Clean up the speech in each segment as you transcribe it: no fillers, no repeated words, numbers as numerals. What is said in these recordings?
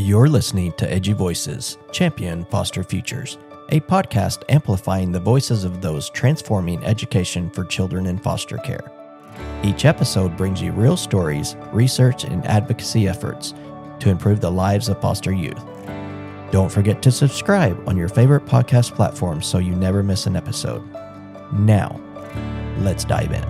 You're listening to EduVoices, Champion Foster Futures, a podcast amplifying the voices of those transforming education for children in foster care. Each episode brings you real stories, research, and advocacy efforts to improve the lives of foster youth. Don't forget to subscribe on your favorite podcast platform so you never miss an episode. Now, let's dive in.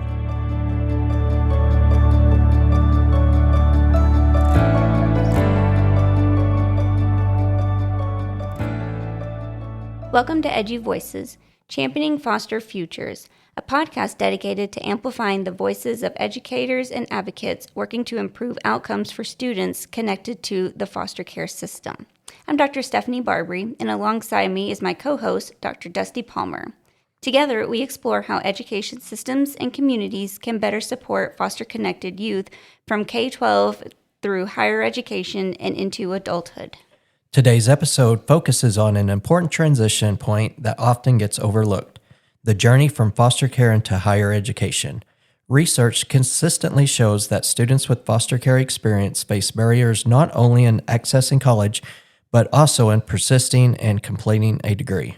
Welcome to EduVoices, Championing Foster Futures, a podcast dedicated to amplifying the voices of educators and advocates working to improve outcomes for students connected to the foster care system. I'm Dr. Stephanie Barbre, and alongside me is my co-host, Dr. Dusty Palmer. Together, we explore how education systems and communities can better support foster-connected youth from K-12 through higher education and into adulthood. Today's episode focuses on an important transition point that often gets overlooked, the journey from foster care into higher education. Research consistently shows that students with foster care experience face barriers not only in accessing college, but also in persisting and completing a degree.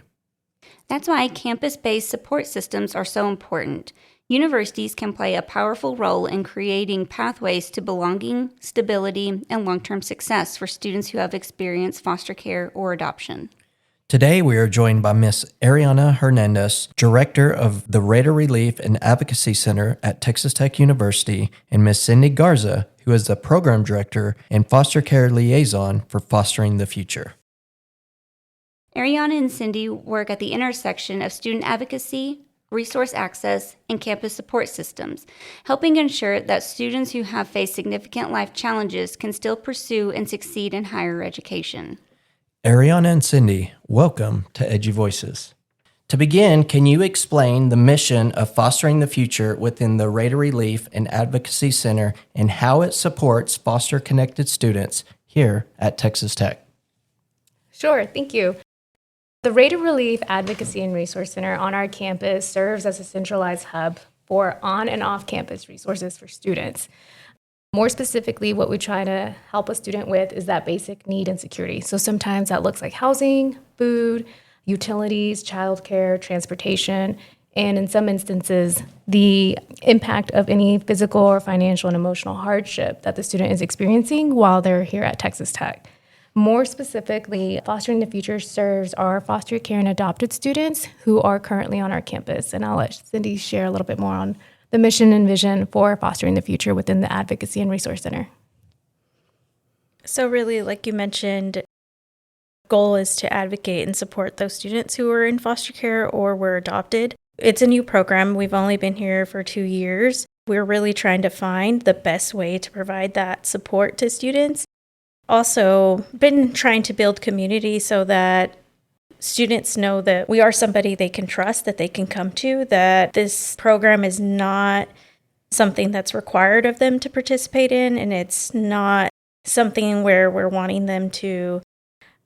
That's why campus-based support systems are so important. Universities can play a powerful role in creating pathways to belonging, stability, and long-term success for students who have experienced foster care or adoption. Today, we are joined by Ms. Ariana Hernandez, Director of the Raider Relief Advocacy Center at Texas Tech University, and Ms. Cindy Garza, who is the Program Director and Foster Care Liaison for Fostering the Future. Ariana and Cindy work at the intersection of student advocacy, resource access, and campus support systems, helping ensure that students who have faced significant life challenges can still pursue and succeed in higher education. Ariana and Cindy, welcome to EduVoices. To begin, can you explain the mission of Fostering the Future within the Raider Relief Advocacy Center and how it supports foster-connected students here at Texas Tech? Sure, thank you. The Raider Relief Advocacy and Resource Center on our campus serves as a centralized hub for on- and off-campus resources for students. More specifically, what we try to help a student with is that basic need and security. So sometimes that looks like housing, food, utilities, childcare, transportation, and in some instances, the impact of any physical or financial and emotional hardship that the student is experiencing while they're here at Texas Tech. More specifically, Fostering the Future serves our foster care and adopted students who are currently on our campus. And I'll let Cindy share a little bit more on the mission and vision for Fostering the Future within the Advocacy and Resource Center. So really, like you mentioned, goal is to advocate and support those students who are in foster care or were adopted. It's a new program. We've only been here for 2 years. We're really trying to find the best way to provide that support to students. Also, been trying to build community so that students know that we are somebody they can trust, that they can come to, that this program is not something that's required of them to participate in, and it's not something where we're wanting them to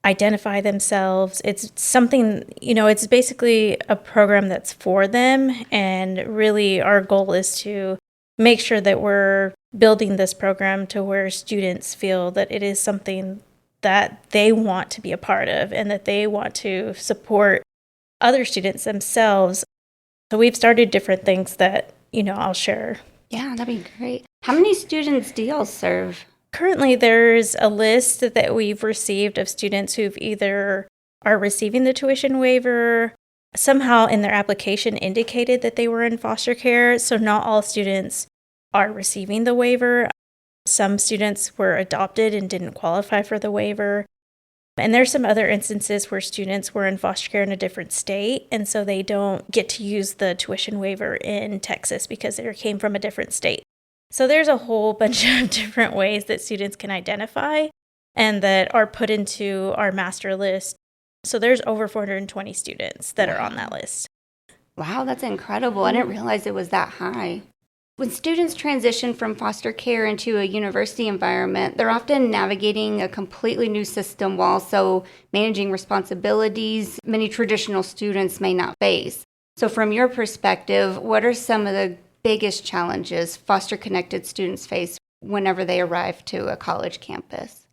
identify themselves. It's something, it's basically a program that's for them, and really our goal is to make sure that we're building this program to where students feel that it is something that they want to be a part of and that they want to support other students themselves. So we've started different things that, I'll share. Yeah, that'd be great. How many students do y'all serve? Currently, there's a list that we've received of students who've either are receiving the tuition waiver, somehow in their application indicated that they were in foster care. So not all students are receiving the waiver. Some students were adopted and didn't qualify for the waiver. And there's some other instances where students were in foster care in a different state, and so they don't get to use the tuition waiver in Texas because they came from a different state. So there's a whole bunch of different ways that students can identify and that are put into our master list. So there's over 420 students that are on that list. Wow, that's incredible. I didn't realize it was that high. When students transition from foster care into a university environment, they're often navigating a completely new system while also managing responsibilities many traditional students may not face. So from your perspective, what are some of the biggest challenges foster-connected students face whenever they arrive to a college campus?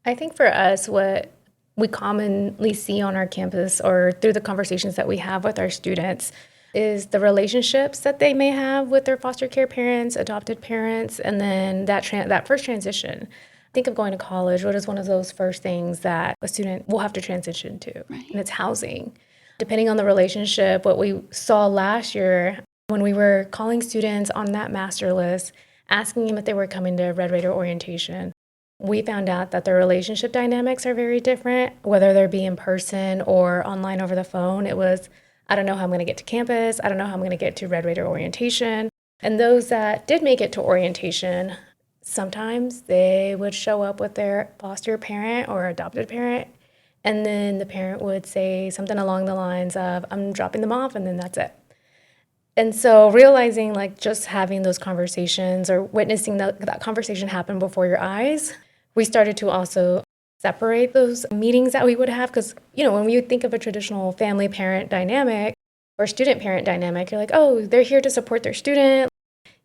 I think for us, what we commonly see on our campus or through the conversations that we have with our students is the relationships that they may have with their foster care parents, adopted parents, and then that first transition. Think of going to college. What is one of those first things that a student will have to transition to? Right. And it's housing. Depending on the relationship, what we saw last year when we were calling students on that master list, asking them if they were coming to Red Raider orientation, we found out that their relationship dynamics are very different, whether they're be in person or online over the phone. It was, I don't know how I'm going to get to campus. I don't know how I'm going to get to Red Raider orientation. And those that did make it to orientation, sometimes they would show up with their foster parent or adopted parent, and then the parent would say something along the lines of, I'm dropping them off, and then that's it. And so realizing, like, just having those conversations or witnessing that conversation happen before your eyes, we started to also separate those meetings that we would have. Because, when we think of a traditional family-parent dynamic or student-parent dynamic, you're like, oh, they're here to support their student.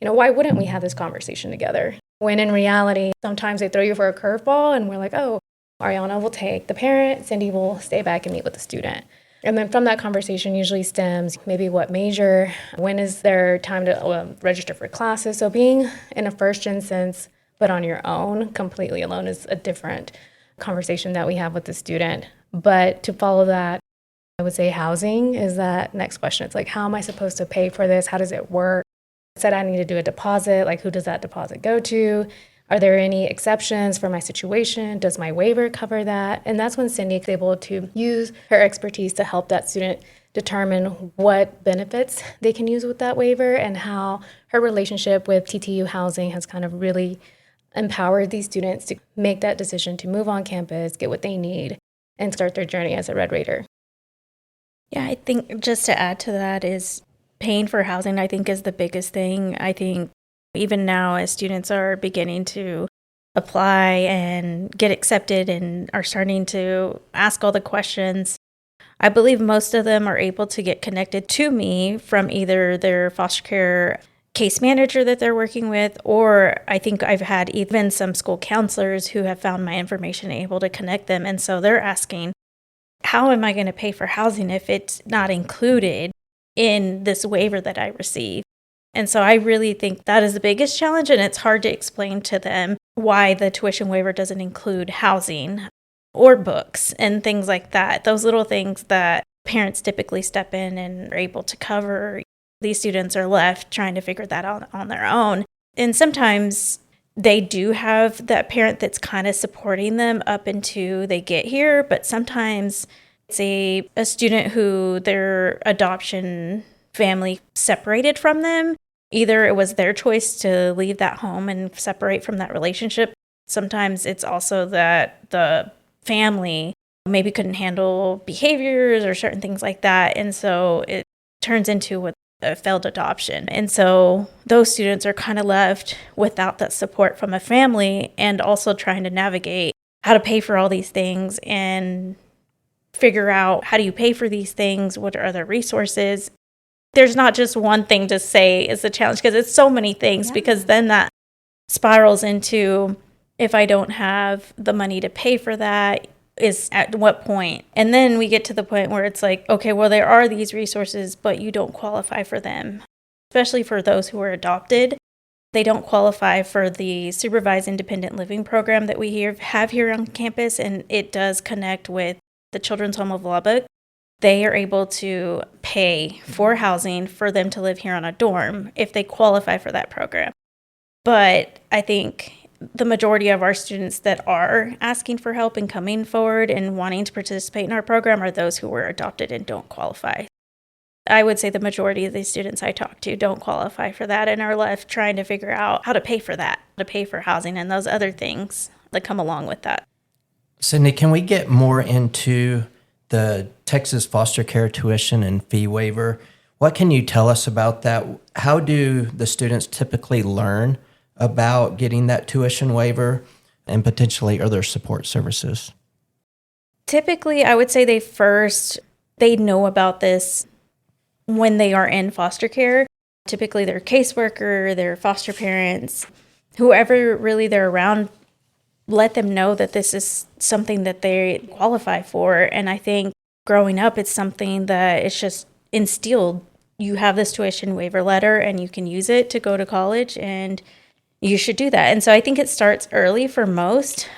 Why wouldn't we have this conversation together? When in reality, sometimes they throw you for a curveball and we're like, oh, Ariana will take the parent, Cindy will stay back and meet with the student. And then from that conversation usually stems maybe what major, when is their time to register for classes. So being in a first-gen sense, but on your own, completely alone, is a different conversation that we have with the student. But to follow that, I would say housing is that next question. It's like, how am I supposed to pay for this? How does it work? I said I need to do a deposit. Like, who does that deposit go to? Are there any exceptions for my situation? Does my waiver cover that? And that's when Cindy is able to use her expertise to help that student determine what benefits they can use with that waiver, and how her relationship with TTU Housing has kind of really empowered these students to make that decision to move on campus, get what they need, and start their journey as a Red Raider. Yeah, I think just to add to that is paying for housing, I think, is the biggest thing. I think even now, as students are beginning to apply and get accepted and are starting to ask all the questions, I believe most of them are able to get connected to me from either their foster care case manager that they're working with, or I think I've had even some school counselors who have found my information able to connect them. And so they're asking, how am I going to pay for housing if it's not included in this waiver that I receive? And so I really think that is the biggest challenge, and it's hard to explain to them why the tuition waiver doesn't include housing or books and things like that. Those little things that parents typically step in and are able to cover. These students are left trying to figure that out on their own. And sometimes they do have that parent that's kind of supporting them up until they get here, but sometimes it's a student who their adoption family separated from them. Either it was their choice to leave that home and separate from that relationship. Sometimes it's also that the family maybe couldn't handle behaviors or certain things like that. And so it turns into a failed adoption. And so those students are kind of left without that support from a family, and also trying to navigate how to pay for all these things and figure out, how do you pay for these things? What are other resources? There's not just one thing to say is the challenge, because it's so many things, because then that spirals into, if I don't have the money to pay for that, is at what point? And then we get to the point where it's like, okay, well, there are these resources, but you don't qualify for them, especially for those who are adopted. They don't qualify for the supervised independent living program that we have here on campus, and it does connect with the Children's Home of Lubbock. They are able to pay for housing for them to live here on a dorm if they qualify for that program. But I think the majority of our students that are asking for help and coming forward and wanting to participate in our program are those who were adopted and don't qualify. I would say the majority of these students I talk to don't qualify for that and are left trying to figure out how to pay for that, to pay for housing and those other things that come along with that. Cindy, can we get more into the Texas foster care tuition and fee waiver? What can you tell us about that? How do the students typically learn about getting that tuition waiver and potentially other support services? Typically, I would say they know about this when they are in foster care. Typically, their caseworker, their foster parents, whoever really they're around, let them know that this is something that they qualify for. And I think growing up, it's something that it's just instilled. You have this tuition waiver letter and you can use it to go to college, and you should do that. And so I think it starts early for most.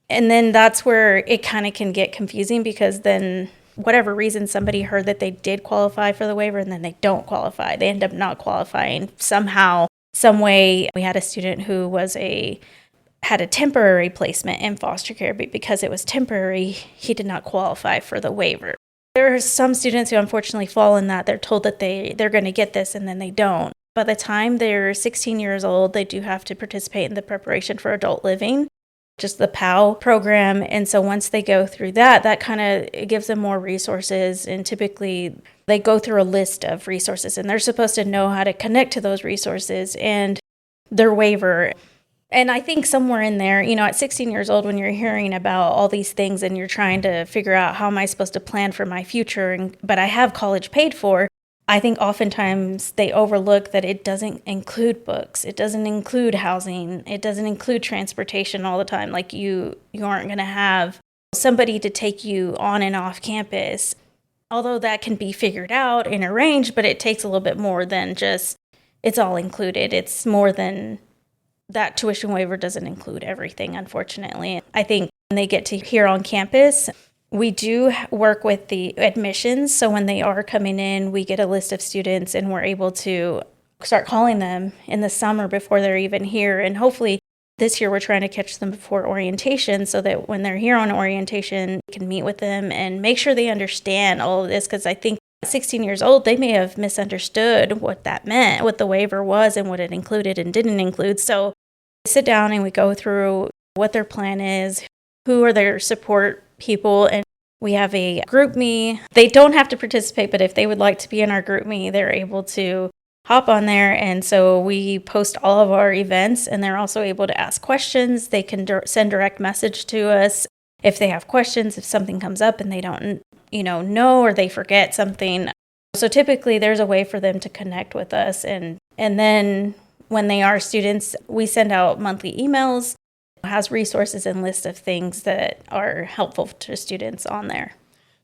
And then that's where it kind of can get confusing, because then whatever reason somebody heard that they did qualify for the waiver and then they don't qualify. They end up not qualifying somehow, some way. We had a student who had a temporary placement in foster care, but because it was temporary, he did not qualify for the waiver. There are some students who unfortunately fall in that. They're told that they're going to get this and then they don't. By the time they're 16 years old, they do have to participate in the preparation for adult living, just the POW program. And so once they go through that kind of it gives them more resources. And typically they go through a list of resources, and they're supposed to know how to connect to those resources and their waiver. And I think somewhere in there, at 16 years old, when you're hearing about all these things and you're trying to figure out how am I supposed to plan for my future, but I have college paid for, I think oftentimes they overlook that it doesn't include books. It doesn't include housing. It doesn't include transportation all the time. Like you aren't going to have somebody to take you on and off campus, although that can be figured out and arranged, but it takes a little bit more than just it's all included. It's more than that. Tuition waiver doesn't include everything, unfortunately. I think when they get to here on campus, we do work with the admissions. So when they are coming in, we get a list of students and we're able to start calling them in the summer before they're even here. And hopefully this year we're trying to catch them before orientation so that when they're here on orientation, we can meet with them and make sure they understand all of this. Because I think at 16 years old, they may have misunderstood what that meant, what the waiver was and what it included and didn't include. So we sit down and we go through what their plan is, who are their support people, and we have a group me. They don't have to participate, but if they would like to be in our group me, they're able to hop on there. And so we post all of our events, and they're also able to ask questions. They can send direct message to us if they have questions, if something comes up and they don't know or they forget something. So typically there's a way for them to connect with us. And then when they are students, we send out monthly emails. Has resources and lists of things that are helpful to students on there.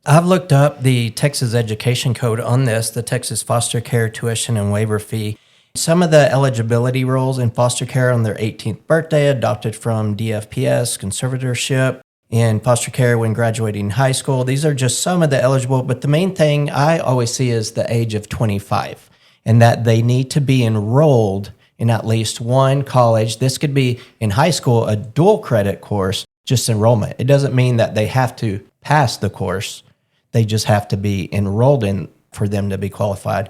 I've looked up the Texas Education Code on this, the Texas Foster Care Tuition and Waiver Fee. Some of the eligibility rules in foster care on their 18th birthday, adopted from DFPS, conservatorship, in foster care when graduating high school. These are just some of the eligible, but the main thing I always see is the age of 25, and that they need to be enrolled in at least one college. This could be in high school, a dual credit course, just enrollment. It doesn't mean that they have to pass the course. They just have to be enrolled in for them to be qualified.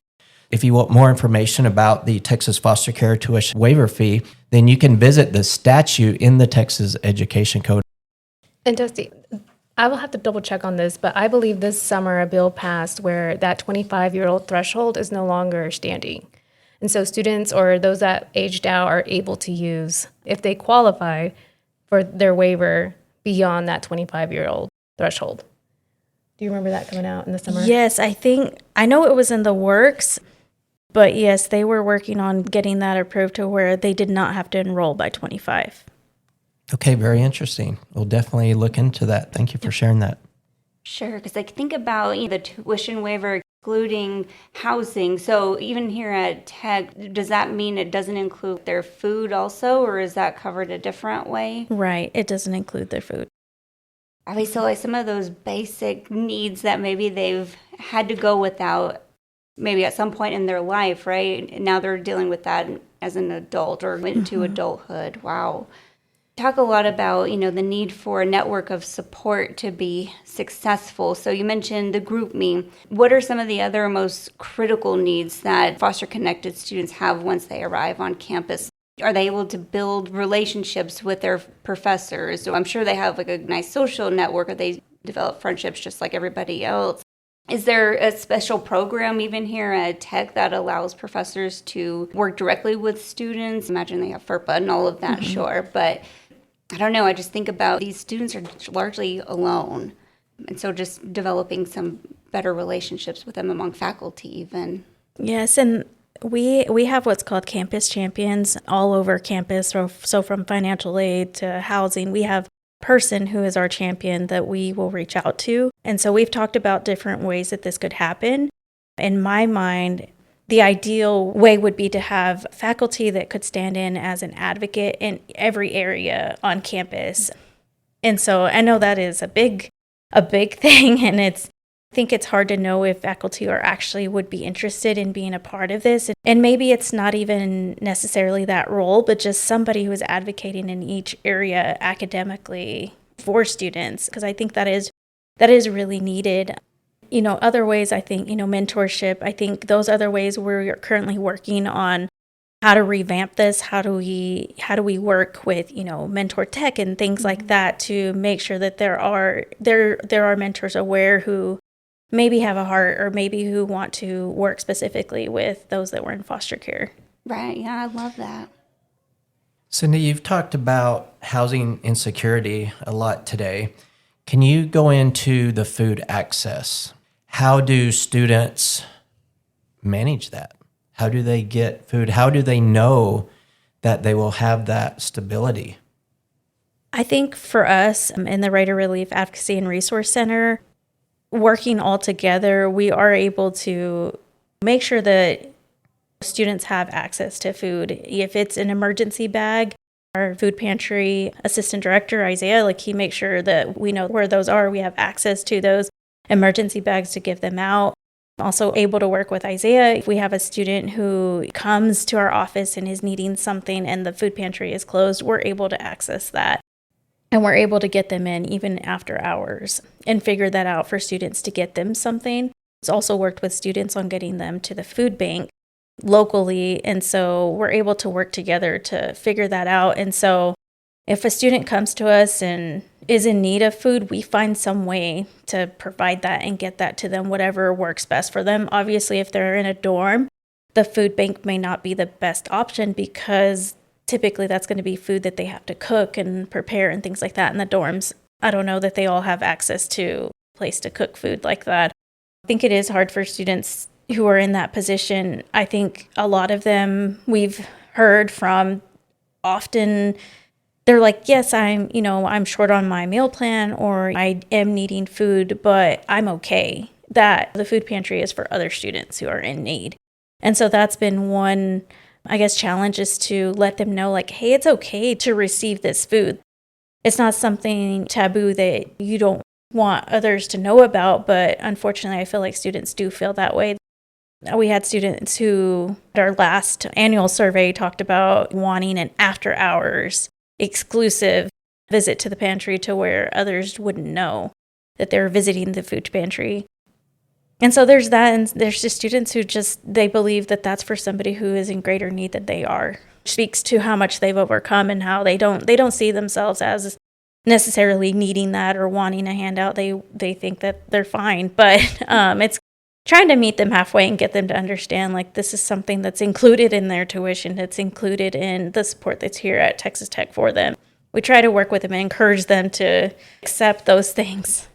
If you want more information about the Texas Foster Care Tuition Waiver Fee, then you can visit the statute in the Texas Education Code. And Dusty, I will have to double check on this, but I believe this summer a bill passed where that 25-year-old threshold is no longer standing. And so students or those that aged out are able to use, if they qualify for their waiver beyond that 25-year-old threshold. Do you remember that coming out in the summer? Yes, I know it was in the works, but yes, they were working on getting that approved to where they did not have to enroll by 25. Okay, very interesting. We'll definitely look into that. Thank you for sharing that. Sure, because think about the tuition waiver excluding housing. So even here at Tech, does that mean it doesn't include their food also, or is that covered a different way? Right, it doesn't include their food. Obviously, like some of those basic needs that maybe they've had to go without maybe at some point in their life, right? Now they're dealing with that as an adult or into adulthood. Wow. Talk a lot about, the need for a network of support to be successful. So you mentioned the group me. What are some of the other most critical needs that foster connected students have once they arrive on campus? Are they able to build relationships with their professors? So I'm sure they have a nice social network, or they develop friendships just like everybody else. Is there a special program even here at Tech that allows professors to work directly with students? Imagine they have FERPA and all of that, sure. But I don't know. I just think about these students are largely alone. And so just developing some better relationships with them among faculty even. Yes, and We have what's called campus champions all over campus. So from financial aid to housing, we have a person who is our champion that we will reach out to. And so we've talked about different ways that this could happen. In my mind, the ideal way would be to have faculty that could stand in as an advocate in every area on campus. And so I know that is a big thing, and I think it's hard to know if faculty would be interested in being a part of this. And maybe it's not even necessarily that role, but just somebody who is advocating in each area academically for students, because I think that is really needed. Other ways, I think, mentorship, I think those other ways we're currently working on how to revamp this. How do we work with, mentor tech and things like that to make sure that there are mentors aware who maybe have a heart or maybe who want to work specifically with those that were in foster care. Right. Yeah, I love that. Cindy, you've talked about housing insecurity a lot today. Can you go into the food access? How do students manage that? How do they get food? How do they know that they will have that stability? I think for us in the Raider Relief Advocacy and Resource Center, working all together, we are able to make sure that students have access to food. If it's an emergency bag, our food pantry assistant director, Isaiah, he makes sure that we know where those are. We have access to those emergency bags to give them out. Also able to work with Isaiah. If we have a student who comes to our office and is needing something and the food pantry is closed, we're able to access that. And we're able to get them in even after hours and figure that out for students to get them something. It's also worked with students on getting them to the food bank locally. And so we're able to work together to figure that out. And so if a student comes to us and is in need of food, we find some way to provide that and get that to them, whatever works best for them. Obviously, if they're in a dorm, the food bank may not be the best option because typically that's going to be food that they have to cook and prepare and things like that in the dorms. I don't know that they all have access to a place to cook food like that. I think it is hard for students who are in that position. I think a lot of them we've heard from often they're like, yes, I'm short on my meal plan or I am needing food, but I'm okay. That the food pantry is for other students who are in need. And so that's been one, challenge is to let them know hey, it's okay to receive this food. It's not something taboo that you don't want others to know about, but unfortunately, I feel like students do feel that way. We had students who, at our last annual survey, talked about wanting an after hours exclusive visit to the pantry to where others wouldn't know that they were visiting the food pantry. And so there's that, and there's just students who they believe that that's for somebody who is in greater need than they are. Speaks to how much they've overcome and how they don't see themselves as necessarily needing that or wanting a handout. They think that they're fine, but it's trying to meet them halfway and get them to understand this is something that's included in their tuition. It's included in the support that's here at Texas Tech for them. We try to work with them and encourage them to accept those things.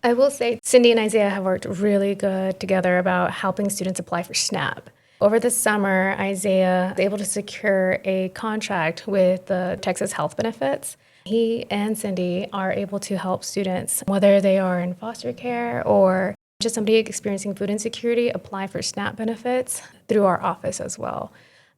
I will say Cindy and Isaiah have worked really good together about helping students apply for SNAP. Over the summer, Isaiah was able to secure a contract with the Texas Health Benefits. He and Cindy are able to help students, whether they are in foster care or just somebody experiencing food insecurity, apply for SNAP benefits through our office as well.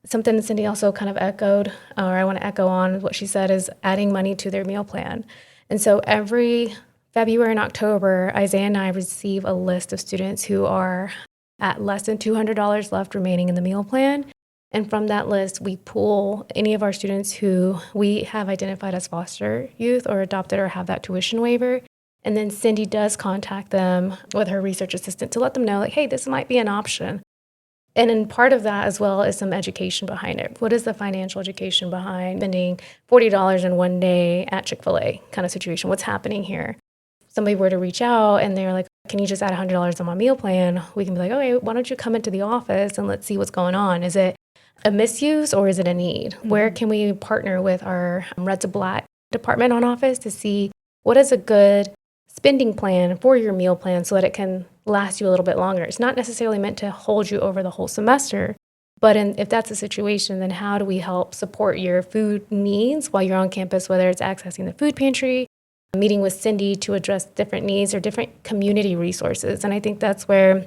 Something that Cindy also kind of echoed, or I want to echo on what she said, is adding money to their meal plan. And so every February and October, Isaiah and I receive a list of students who are at less than $200 left remaining in the meal plan. And from that list, we pull any of our students who we have identified as foster youth or adopted or have that tuition waiver. And then Cindy does contact them with her research assistant to let them know, hey, this might be an option. And then part of that as well is some education behind it. What is the financial education behind spending $40 in one day at Chick-fil-A kind of situation? What's happening here? If somebody were to reach out and they're like, can you just add $100 on my meal plan? We can be like, okay, why don't you come into the office and let's see what's going on? Is it a misuse or is it a need? Mm-hmm. Where can we partner with our Red to Black department on office to see what is a good spending plan for your meal plan so that it can last you a little bit longer? It's not necessarily meant to hold you over the whole semester, But if that's the situation, then how do we help support your food needs while you're on campus, whether it's accessing the food pantry, meeting with Cindy to address different needs or different community resources? And I think that's where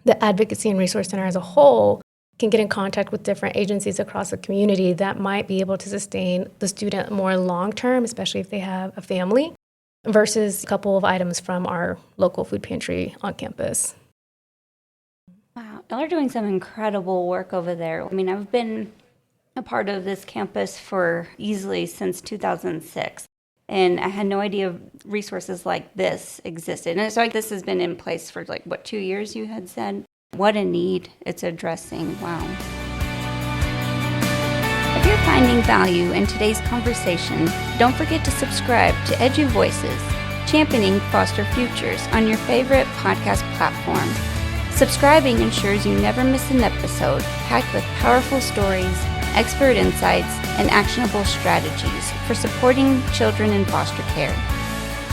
the Advocacy and Resource Center as a whole can get in contact with different agencies across the community that might be able to sustain the student more long-term, especially if they have a family, versus a couple of items from our local food pantry on campus. Wow, y'all are doing some incredible work over there. I mean, I've been a part of this campus for easily since 2006, and I had no idea resources like this existed. And so this has been in place for 2 years, you had said? What a need it's addressing. Wow. If you're finding value in today's conversation, don't forget to subscribe to EduVoices, championing foster futures on your favorite podcast platform. Subscribing ensures you never miss an episode packed with powerful stories, expert insights, and actionable strategies for supporting children in foster care.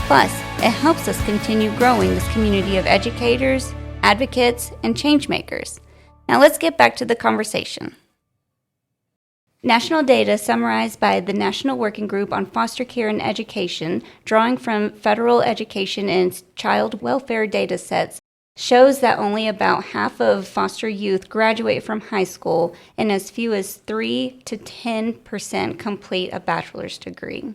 Plus, it helps us continue growing this community of educators, advocates, and changemakers. Now let's get back to the conversation. National data summarized by the National Working Group on Foster Care and Education, drawing from federal education and child welfare data sets, shows that only about half of foster youth graduate from high school, and as few as 3 to 10% complete a bachelor's degree.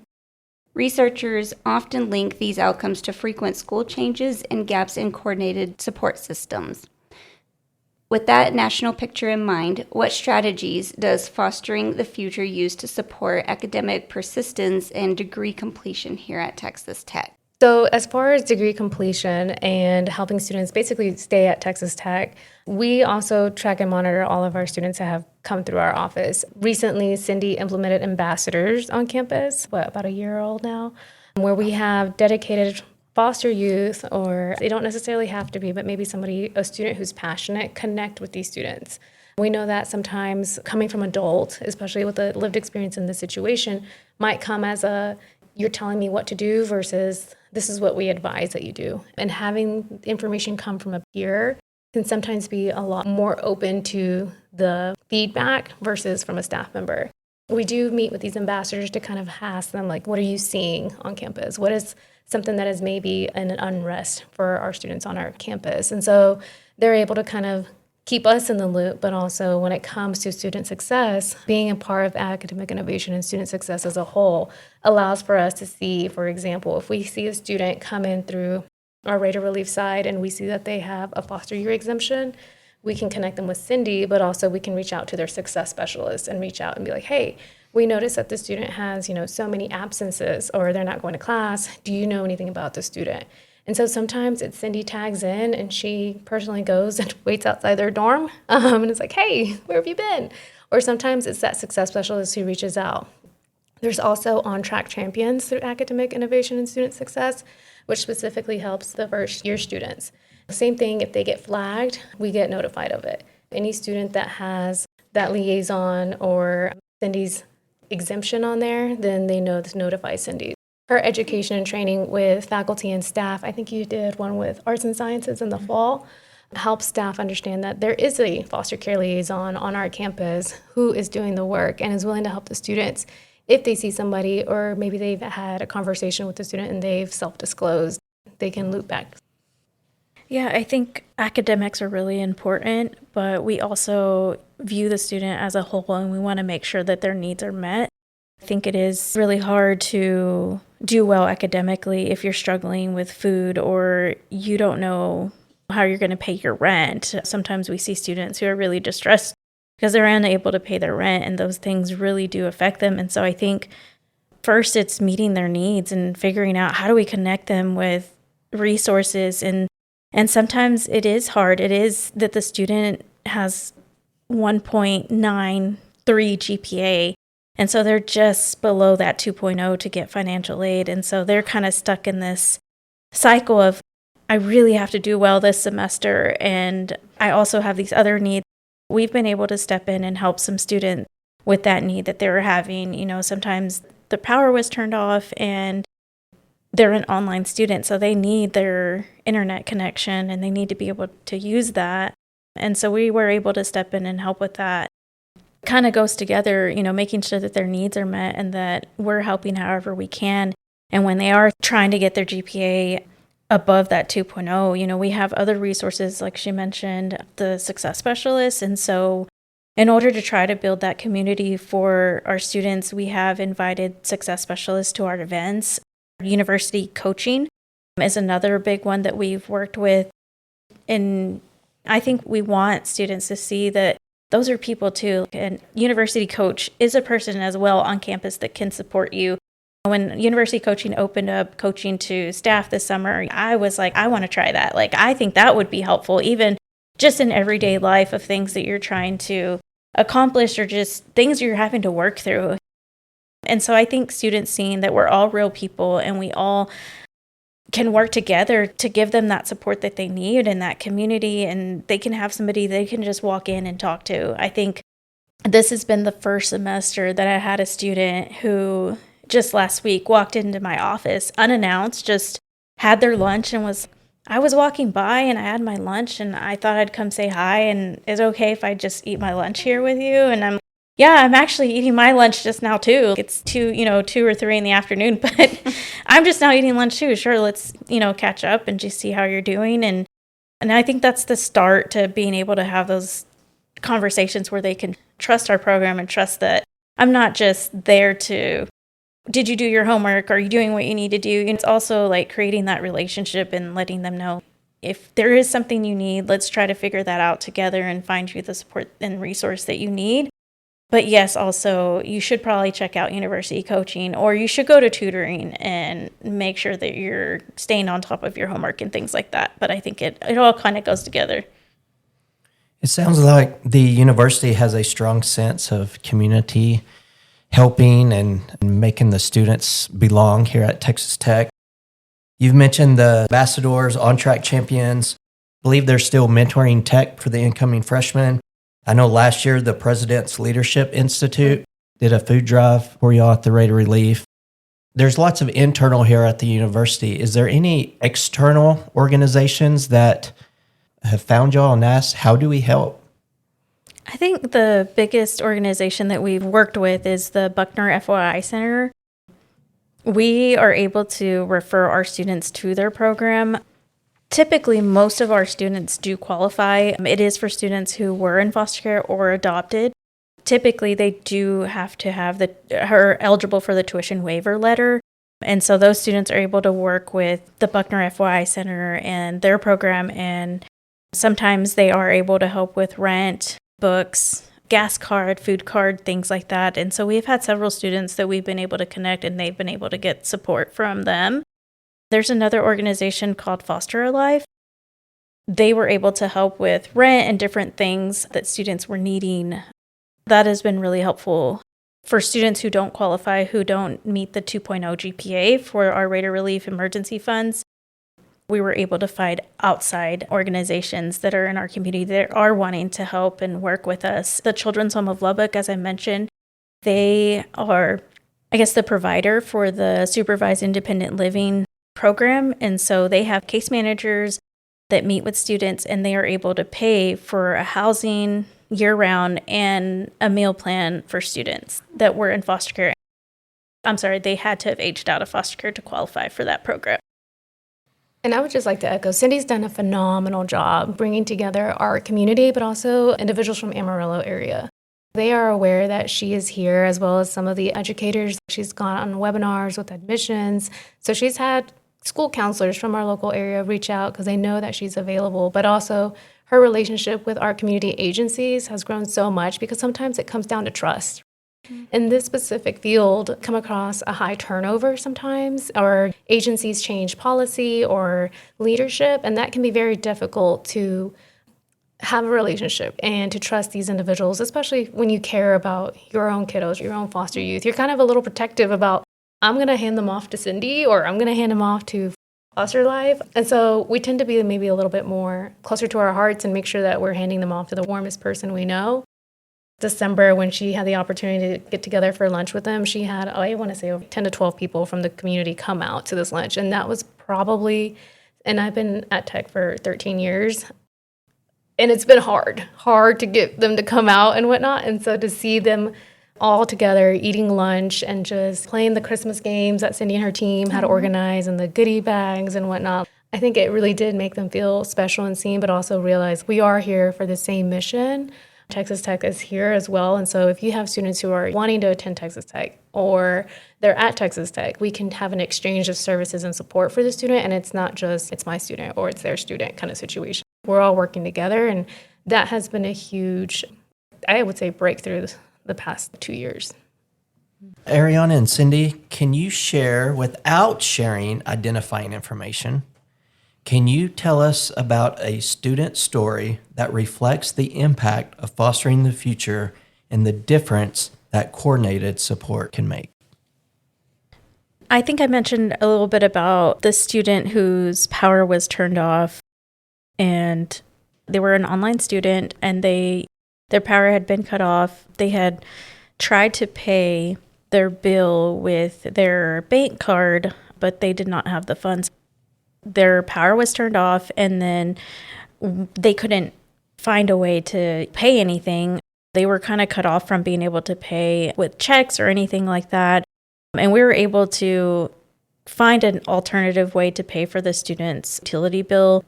Researchers often link these outcomes to frequent school changes and gaps in coordinated support systems. With that national picture in mind, what strategies does Fostering the Future use to support academic persistence and degree completion here at Texas Tech? So as far as degree completion and helping students basically stay at Texas Tech, we also track and monitor all of our students that have come through our office. Recently, Cindy implemented ambassadors on campus, about a year old now, where we have dedicated foster youth, or they don't necessarily have to be, but maybe a student who's passionate, connect with these students. We know that sometimes coming from adult, especially with the lived experience in this situation, might come as you're telling me what to do versus this is what we advise that you do. And having information come from a peer can sometimes be a lot more open to the feedback versus from a staff member. We do meet with these ambassadors to kind of ask them, what are you seeing on campus? What is something that is maybe an unrest for our students on our campus? And so they're able to kind of keep us in the loop, but also when it comes to student success, being a part of academic innovation and student success as a whole allows for us to see, for example, if we see a student come in through our Raider Relief side and we see that they have a foster year exemption, we can connect them with Cindy, but also we can reach out to their success specialist and reach out and be like, hey, we noticed that the student has, so many absences or they're not going to class. Do you know anything about the student? And so sometimes it's Cindy tags in and she personally goes and waits outside their dorm and it's like, hey, where have you been? Or sometimes it's that success specialist who reaches out. There's also on-track champions through academic innovation and student success, which specifically helps the first year students. Same thing, if they get flagged, we get notified of it. Any student that has that liaison or Cindy's exemption on there, then they know to notify Cindy. Her education and training with faculty and staff, I think you did one with arts and sciences in the fall, helps staff understand that there is a foster care liaison on our campus who is doing the work and is willing to help the students if they see somebody, or maybe they've had a conversation with the student and they've self-disclosed, they can loop back. Yeah, I think academics are really important, but we also view the student as a whole and we want to make sure that their needs are met. I think it is really hard to do well academically if you're struggling with food or you don't know how you're going to pay your rent. Sometimes we see students who are really distressed because they're unable to pay their rent, and those things really do affect them. And so I think first it's meeting their needs and figuring out how do we connect them with resources. And sometimes it is hard. It is that the student has 1.93 GPA. And so they're just below that 2.0 to get financial aid. And so they're kind of stuck in this cycle of, I really have to do well this semester, and I also have these other needs. We've been able to step in and help some students with that need that they were having. Sometimes the power was turned off and they're an online student, so they need their internet connection and they need to be able to use that. And so we were able to step in and help with that. kind of goes together, making sure that their needs are met and that we're helping however we can. And when they are trying to get their GPA above that 2.0, we have other resources, like she mentioned, the success specialists. And so in order to try to build that community for our students, we have invited success specialists to our events. University coaching is another big one that we've worked with. And I think we want students to see that those are people too. And university coach is a person as well on campus that can support you. When university coaching opened up coaching to staff this summer, I was like, I want to try that. Like, I think that would be helpful, even just in everyday life of things that you're trying to accomplish or just things you're having to work through. And so I think students seeing that we're all real people and we all can work together to give them that support that they need in that community, and they can have somebody they can just walk in and talk to. I think this has been the first semester that I had a student who just last week walked into my office unannounced, just had their lunch and I was walking by and I had my lunch and I thought I'd come say hi, and is it okay if I just eat my lunch here with you? And I'm actually eating my lunch just now too. It's 2 or 3 in the afternoon, but I'm just now eating lunch too. Sure, let's, catch up and just see how you're doing. And I think that's the start to being able to have those conversations where they can trust our program and trust that I'm not just there to, did you do your homework? Are you doing what you need to do? And it's also like creating that relationship and letting them know if there is something you need, let's try to figure that out together and find you the support and resource that you need. But yes, also, you should probably check out university coaching, or you should go to tutoring and make sure that you're staying on top of your homework and things like that. But I think it all kind of goes together. It sounds like the university has a strong sense of community, helping and making the students belong here at Texas Tech. You've mentioned the ambassadors, on-track champions. I believe they're still mentoring tech for the incoming freshmen. I know last year the President's Leadership Institute did a food drive for y'all at the Raider Relief. There's lots of internal here at the university. Is there any external organizations that have found y'all and asked, how do we help? I think the biggest organization that we've worked with is the Buckner FYI Center. We are able to refer our students to their program. Typically, most of our students do qualify. It is for students who were in foster care or adopted. Typically, they do have to have are eligible for the tuition waiver letter. And so those students are able to work with the Buckner FYI Center and their program. And sometimes they are able to help with rent, books, gas card, food card, things like that. And so we've had several students that we've been able to connect and they've been able to get support from them. There's another organization called Foster Alive. They were able to help with rent and different things that students were needing. That has been really helpful for students who don't qualify, who don't meet the 2.0 GPA for our Raider Relief emergency funds. We were able to find outside organizations that are in our community that are wanting to help and work with us. The Children's Home of Lubbock, as I mentioned, they are, the provider for the supervised independent living program. And so they have case managers that meet with students and they are able to pay for a housing year-round and a meal plan for students that were in foster care. They had to have aged out of foster care to qualify for that program. And I would just like to echo, Cindy's done a phenomenal job bringing together our community, but also individuals from Amarillo area. They are aware that she is here, as well as some of the educators. She's gone on webinars with admissions. So she's had school counselors from our local area reach out because they know that she's available, but also her relationship with our community agencies has grown so much because sometimes it comes down to trust. In this specific field, come across a high turnover sometimes, or agencies change policy or leadership, and that can be very difficult to have a relationship and to trust these individuals, especially when you care about your own kiddos, your own foster youth. You're kind of a little protective about, I'm going to hand them off to Cindy or I'm going to hand them off to Foster Life. And so we tend to be maybe a little bit more closer to our hearts and make sure that we're handing them off to the warmest person we know. December, when she had the opportunity to get together for lunch with them, she had, I want to say, over 10 to 12 people from the community come out to this lunch. And that was probably, and I've been at Tech for 13 years, And it's been hard to get them to come out and whatnot. And so to see them all together eating lunch and just playing the Christmas games that Cindy and her team had organized and the goodie bags and whatnot, I think it really did make them feel special and seen, but also realize we are here for the same mission. Texas Tech is here as well. And so if you have students who are wanting to attend Texas Tech or they're at Texas Tech, we can have an exchange of services and support for the student. And it's not just, it's my student or it's their student kind of situation. We're all working together. And that has been a huge, I would say, breakthrough the past 2 years. Ariana and Cindy, can you share, without sharing identifying information, can you tell us about a student story that reflects the impact of fostering the future and the difference that coordinated support can make? I think I mentioned a little bit about the student whose power was turned off, and they were an online student and their power had been cut off. They had tried to pay their bill with their bank card, but they did not have the funds. Their power was turned off, and then they couldn't find a way to pay anything. They were kind of cut off from being able to pay with checks or anything like that. And we were able to find an alternative way to pay for the student's utility bill.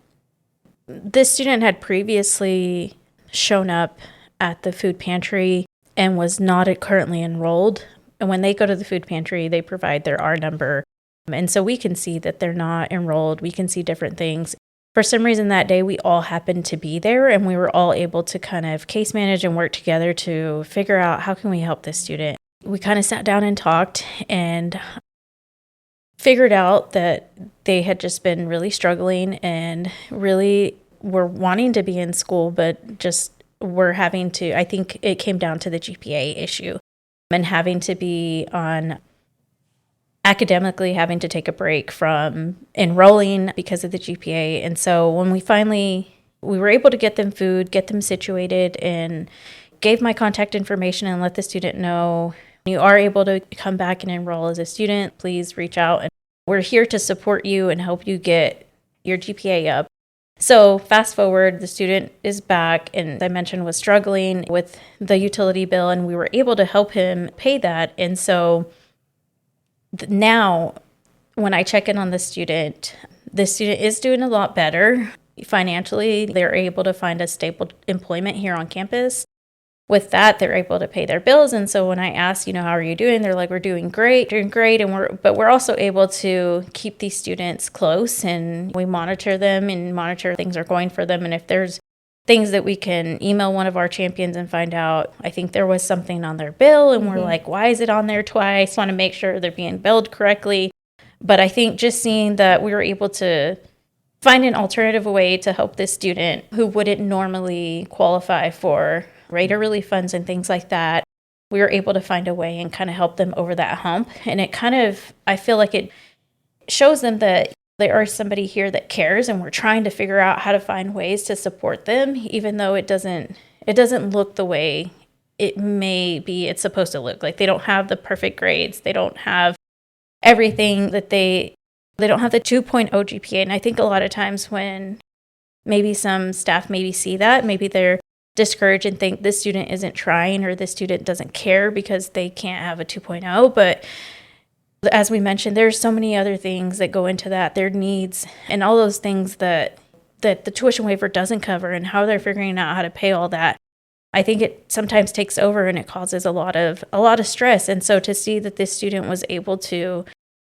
This student had previously shown up at the food pantry and was not currently enrolled. And when they go to the food pantry, they provide their R number. And so we can see that they're not enrolled. We can see different things. For some reason that day, we all happened to be there, and we were all able to kind of case manage and work together to figure out how can we help this student. We kind of sat down and talked and figured out that they had just been really struggling and really were wanting to be in school, but just were having to, I think it came down to the GPA issue and having to be on academically having to take a break from enrolling because of the GPA. And so when we were able to get them food, get them situated, and gave my contact information and let the student know, you are able to come back and enroll as a student, please reach out. And we're here to support you and help you get your GPA up. So fast forward, the student is back and, as I mentioned, was struggling with the utility bill, and we were able to help him pay that. And so now, when I check in on the student is doing a lot better financially. They're able to find a stable employment here on campus. With that, they're able to pay their bills. And so when I ask, how are you doing? They're like, we're doing great. And we're also able to keep these students close, and we monitor them and monitor things are going for them. And if there's things that we can email one of our champions and find out, I think there was something on their bill, and we're like, why is it on there twice? Want to make sure they're being billed correctly. But I think just seeing that we were able to find an alternative way to help this student who wouldn't normally qualify for Raider Relief funds and things like that, we were able to find a way and kind of help them over that hump. And it kind of, I feel like it shows them that there are somebody here that cares, and we're trying to figure out how to find ways to support them, even though it doesn't look the way it's supposed to look. Like, they don't have the perfect grades. They don't have everything that they don't have the 2.0 GPA. And I think a lot of times when maybe some staff maybe see that, maybe they're discouraged and think this student isn't trying or this student doesn't care because they can't have a 2.0. But as we mentioned, there's so many other things that go into that, their needs and all those things that the tuition waiver doesn't cover, and how they're figuring out how to pay all that. I think it sometimes takes over and it causes a lot of stress. And so to see that this student was able to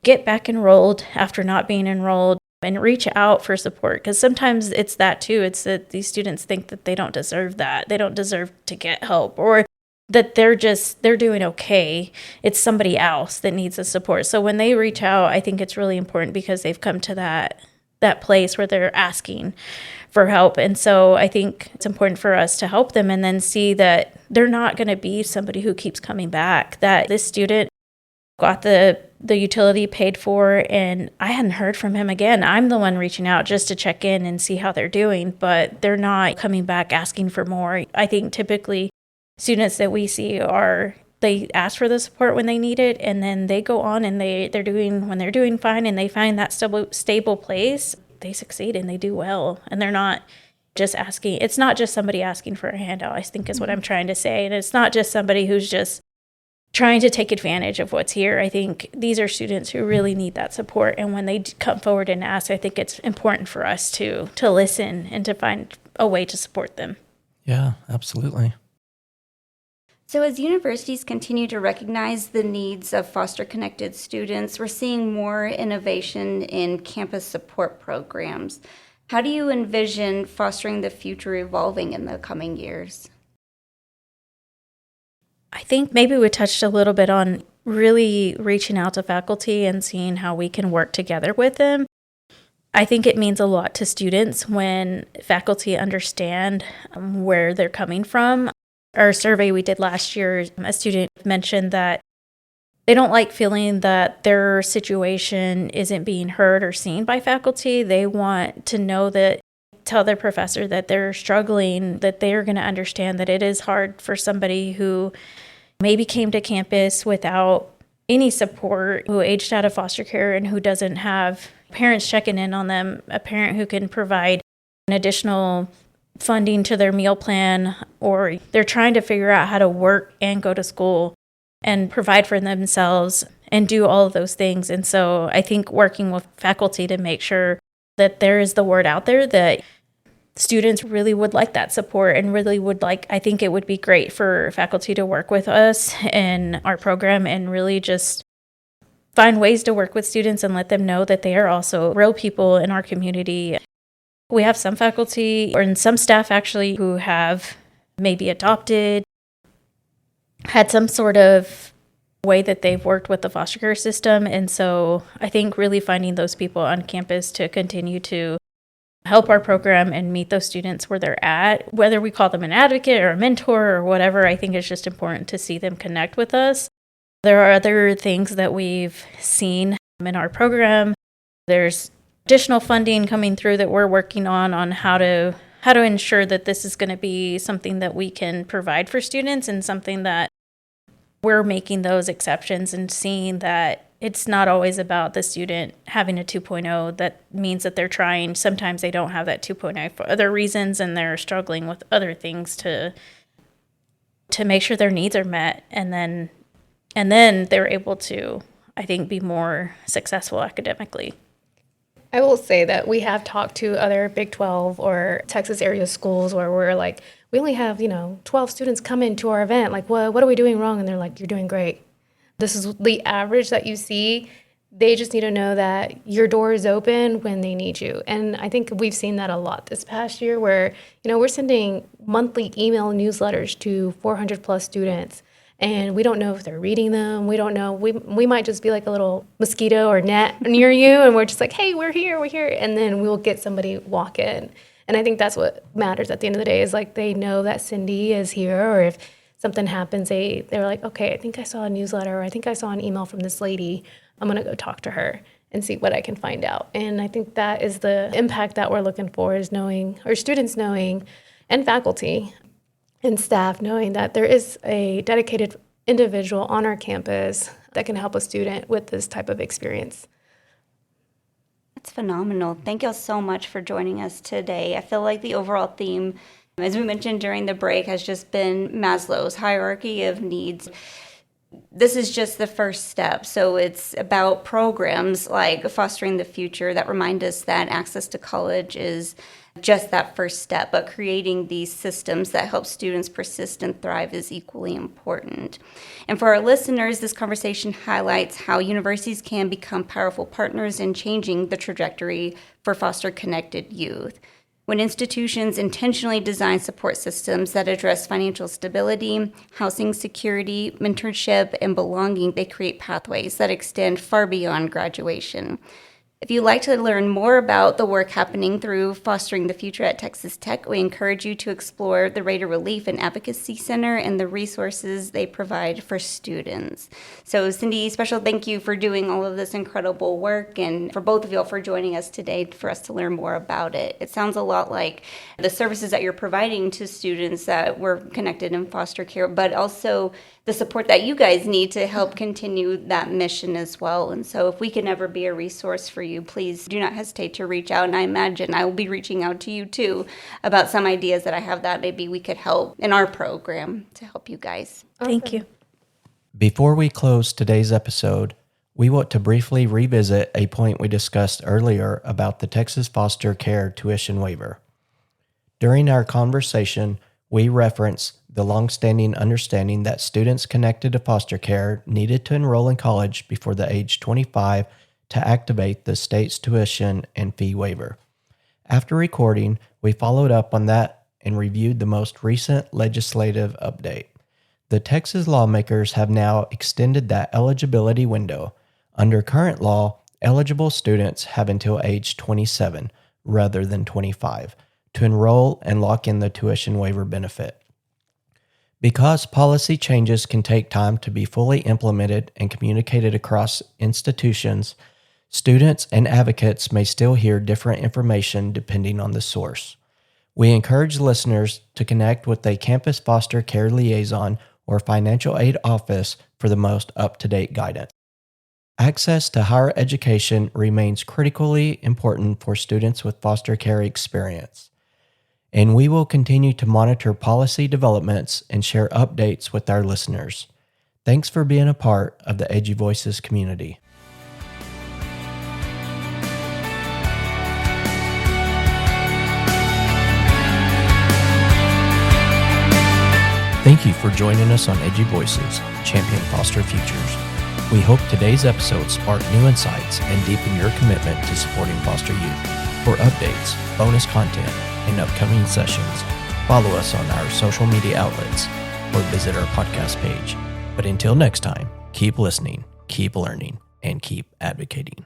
get back enrolled after not being enrolled and reach out for support, because sometimes it's that too. It's that these students think that they don't deserve that. They don't deserve to get help, or that they're doing okay. It's somebody else that needs the support. So when they reach out, I think it's really important because they've come to that place where they're asking for help. And so I think it's important for us to help them and then see that they're not going to be somebody who keeps coming back, that this student got the utility paid for, and I hadn't heard from him again. I'm the one reaching out just to check in and see how they're doing, but they're not coming back asking for more. I think typically students that we see they ask for the support when they need it, and then they go on and when they're doing fine and they find that stable place, they succeed and they do well, and they're not just asking. It's not just somebody asking for a handout, I think is what I'm trying to say. And it's not just somebody who's just trying to take advantage of what's here. I think these are students who really need that support. And when they come forward and ask, I think it's important for us to listen and to find a way to support them. Yeah, absolutely. So as universities continue to recognize the needs of foster-connected students, we're seeing more innovation in campus support programs. How do you envision fostering the future evolving in the coming years? I think maybe we touched a little bit on really reaching out to faculty and seeing how we can work together with them. I think it means a lot to students when faculty understand where they're coming from. Our survey we did last year, a student mentioned that they don't like feeling that their situation isn't being heard or seen by faculty. They want to know that, tell their professor that they're struggling, that they're going to understand that it is hard for somebody who maybe came to campus without any support, who aged out of foster care and who doesn't have parents checking in on them, a parent who can provide an additional funding to their meal plan, or they're trying to figure out how to work and go to school and provide for themselves and do all of those things. And so I think working with faculty to make sure that there is the word out there that students really would like that support and really would like, I think it would be great for faculty to work with us in our program and really just find ways to work with students and let them know that they are also real people in our community. We have some faculty or some staff actually who have maybe adopted, had some sort of way that they've worked with the foster care system. And so I think really finding those people on campus to continue to help our program and meet those students where they're at, whether we call them an advocate or a mentor or whatever, I think it's just important to see them connect with us. There are other things that we've seen in our program. There's additional funding coming through that we're working on how to ensure that this is going to be something that we can provide for students and something that we're making those exceptions and seeing that it's not always about the student having a 2.0. That means that they're trying. Sometimes they don't have that 2.0 for other reasons and they're struggling with other things to make sure their needs are met. And then they're able to, I think, be more successful academically. I will say that we have talked to other Big 12 or Texas area schools where we're like, we only have, 12 students come into our event. Like, what are we doing wrong? And they're like, you're doing great. This is the average that you see. They just need to know that your door is open when they need you. And I think we've seen that a lot this past year where, we're sending monthly email newsletters to 400 plus students. And we don't know if they're reading them. We don't know. We might just be like a little mosquito or net near you. And we're just like, hey, we're here. And then we'll get somebody walk in. And I think that's what matters at the end of the day is like they know that Cindy is here. Or if something happens, they're like, okay, I think I saw a newsletter. Or I think I saw an email from this lady. I'm going to go talk to her and see what I can find out. And I think that is the impact that we're looking for is knowing, or students knowing, and faculty and staff knowing that there is a dedicated individual on our campus that can help a student with this type of experience. That's phenomenal. Thank you all so much for joining us today. I feel like the overall theme, as we mentioned during the break, has just been Maslow's hierarchy of needs. This is just the first step. So it's about programs like Fostering the Future that remind us that access to college is just that first step, but creating these systems that help students persist and thrive is equally important. And for our listeners, this conversation highlights how universities can become powerful partners in changing the trajectory for foster-connected youth. When institutions intentionally design support systems that address financial stability, housing security, mentorship, and belonging, they create pathways that extend far beyond graduation. If you'd like to learn more about the work happening through Fostering the Future at Texas Tech, we encourage you to explore the Raider Relief and Advocacy Center and the resources they provide for students. So Cindy, special thank you for doing all of this incredible work and for both of you all for joining us today for us to learn more about it. It sounds a lot like the services that you're providing to students that were connected in foster care, but also the support that you guys need to help continue that mission as well. And so if we can ever be a resource for you, please do not hesitate to reach out. And I imagine I will be reaching out to you too about some ideas that I have that maybe we could help in our program to help you guys. Thank you. Before we close today's episode, we want to briefly revisit a point we discussed earlier about the Texas foster care tuition waiver. During our conversation, we referenced the longstanding understanding that students connected to foster care needed to enroll in college before the age 25 to activate the state's tuition and fee waiver. After recording, we followed up on that and reviewed the most recent legislative update. The Texas lawmakers have now extended that eligibility window. Under current law, eligible students have until age 27 rather than 25 to enroll and lock in the tuition waiver benefit. Because policy changes can take time to be fully implemented and communicated across institutions, students and advocates may still hear different information depending on the source. We encourage listeners to connect with a campus foster care liaison or financial aid office for the most up-to-date guidance. Access to higher education remains critically important for students with foster care experience, and we will continue to monitor policy developments and share updates with our listeners. Thanks for being a part of the EduVoices community. Thank you for joining us on EduVoices, Champion Foster Futures. We hope today's episode sparked new insights and deepened your commitment to supporting foster youth. For updates, bonus content, and upcoming sessions, follow us on our social media outlets or visit our podcast page. But until next time, keep listening, keep learning, and keep advocating.